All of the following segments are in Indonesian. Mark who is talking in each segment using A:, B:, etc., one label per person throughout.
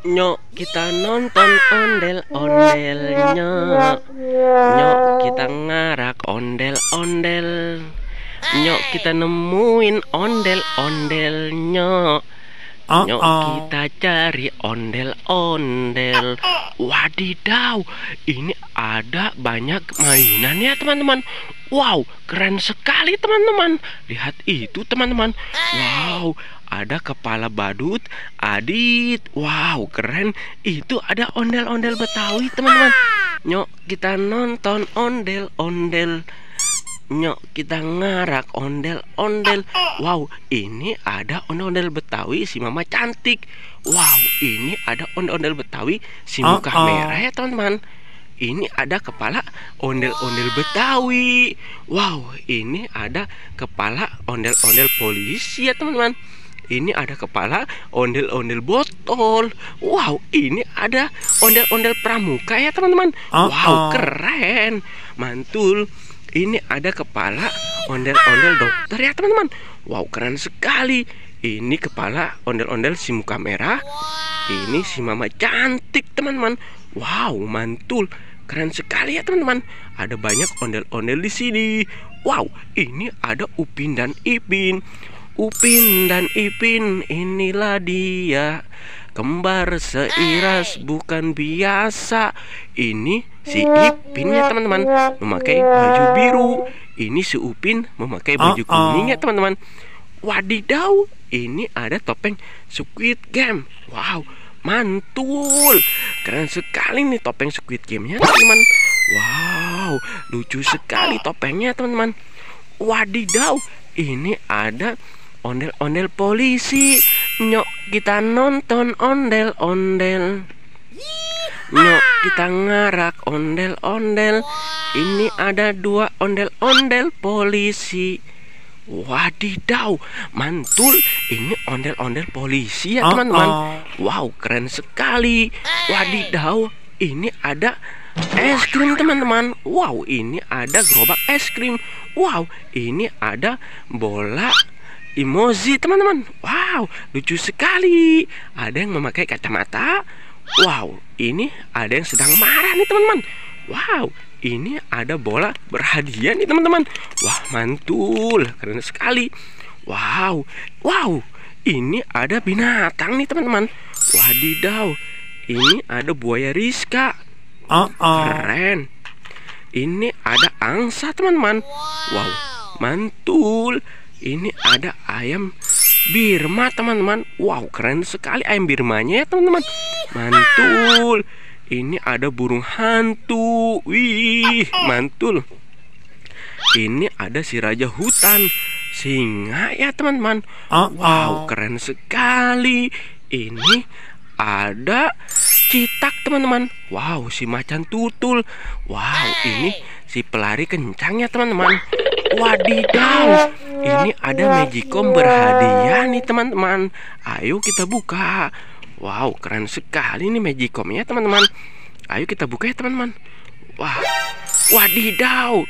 A: Nyok kita nonton ondel-ondelnya. Nyok kita ngarak ondel-ondel. Nyok kita nemuin ondel-ondelnya. Nyok kita cari ondel-ondel. Wadidaw, ini ada banyak mainan ya teman-teman. Wow, keren sekali teman-teman. Lihat itu teman-teman. Wow, ada kepala badut, Adit. Wow, keren. Itu ada ondel-ondel Betawi teman-teman. Nyok kita nonton ondel-ondel. Nyok kita ngarak ondel-ondel. Wow, ini ada ondel-ondel Betawi si Mama cantik. Wow, ini ada ondel-ondel Betawi si muka merah ya teman-teman. Ini ada kepala ondel-ondel Betawi. Wow, ini ada kepala ondel-ondel polisi ya teman-teman. Ini ada kepala ondel-ondel botol. Wow, ini ada ondel-ondel pramuka ya teman-teman. Wow, keren. Mantul. Ini ada kepala ondel-ondel dokter ya teman-teman. Wow, keren sekali. Ini kepala ondel-ondel si muka merah. Ini si Mama cantik teman-teman. Wow, mantul. Keren sekali ya teman-teman. Ada banyak ondel-ondel di sini. Wow, ini ada Upin dan Ipin. Upin dan Ipin, inilah dia. Kembar seiras bukan biasa. Ini si Ipin ya teman-teman, memakai baju biru. Ini si Upin memakai baju kuning ya teman-teman. Wadidaw, ini ada topeng Squid Game. Wow, mantul. Keren sekali nih topeng Squid Game-nya teman-teman. Wow, lucu sekali topengnya teman-teman. Wadidaw, ini ada ondel-ondel polisi. Nyok kita nonton ondel-ondel. Nyok kita ngarak ondel-ondel. Ini ada 2 ondel-ondel polisi. Wadidaw, mantul. Ini ondel-ondel polisi ya teman-teman. Wow, keren sekali. Wadidaw, ini ada es krim teman-teman. Wow, ini ada gerobak es krim. Wow, ini ada bola emoji teman-teman. Wow, lucu sekali. Ada yang memakai kacamata. Wow, ini ada yang sedang marah nih teman-teman. Wow, ini ada bola berhadiah nih teman-teman. Wah, mantul. Keren sekali. Wow, wow, ini ada binatang nih teman-teman. Wadidaw, ini ada buaya Rizka. Keren. Ini ada angsa teman-teman. Wow, mantul. Ini ada ayam Birma teman-teman. Wow, keren sekali ayam Birmanya ya teman-teman. Mantul. Ini ada burung hantu. Wih, mantul. Ini ada si raja hutan, singa ya teman-teman. Wow, keren sekali. Ini ada citak teman-teman. Wow, si macan tutul. Wow, ini si pelari kencang ya teman-teman. Wadidaw, ini ada magicom berhadiah nih teman-teman. Ayo kita buka. Wow, keren sekali nih magicomnya teman-teman. Ayo kita buka ya teman-teman. Wah, wadidaw,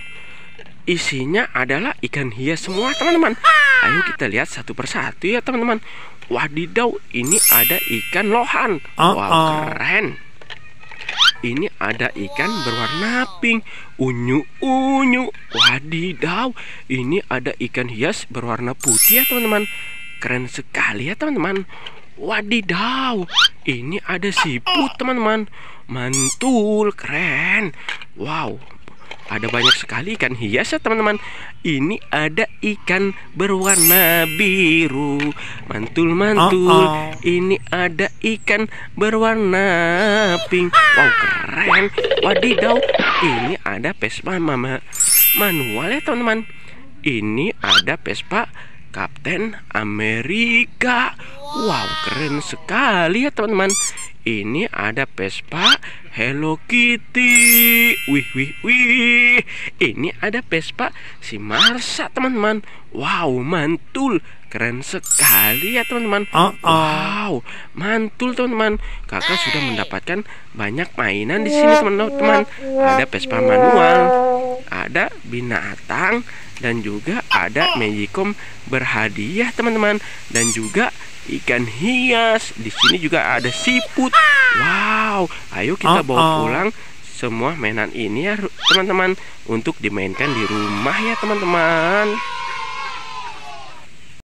A: isinya adalah ikan hias semua teman-teman. Ayo kita lihat satu persatu ya teman-teman. Wadidaw, ini ada ikan lohan. Wow, keren. Ini ada ikan berwarna pink, unyu-unyu. Wadidaw, ini ada ikan hias berwarna putih ya teman-teman. Keren sekali ya teman-teman. Wadidaw, ini ada siput teman-teman. Mantul, keren. Wow, ada banyak sekali ikan hias ya teman-teman. Ini ada ikan berwarna biru. Mantul-mantul. Ini ada ikan berwarna pink. Wow, keren. Wadidaw, ini ada Vespa manual ya teman-teman. Ini ada Vespa Kapten Amerika. Wow, keren sekali ya teman-teman. Ini ada Vespa Hello Kitty. Wih, wih, wih. Ini ada Vespa si Marsa teman-teman. Wow, mantul. Keren sekali ya teman-teman. Wow, mantul teman-teman. Kakak sudah mendapatkan banyak mainan di sini teman-teman. Ada Vespa manual, ada binatang, dan juga ada magicom berhadiah teman-teman. Dan juga ikan hias. Di sini juga ada siput. Wow, ayo kita bawa pulang semua mainan ini ya teman-teman, untuk dimainkan di rumah ya teman-teman.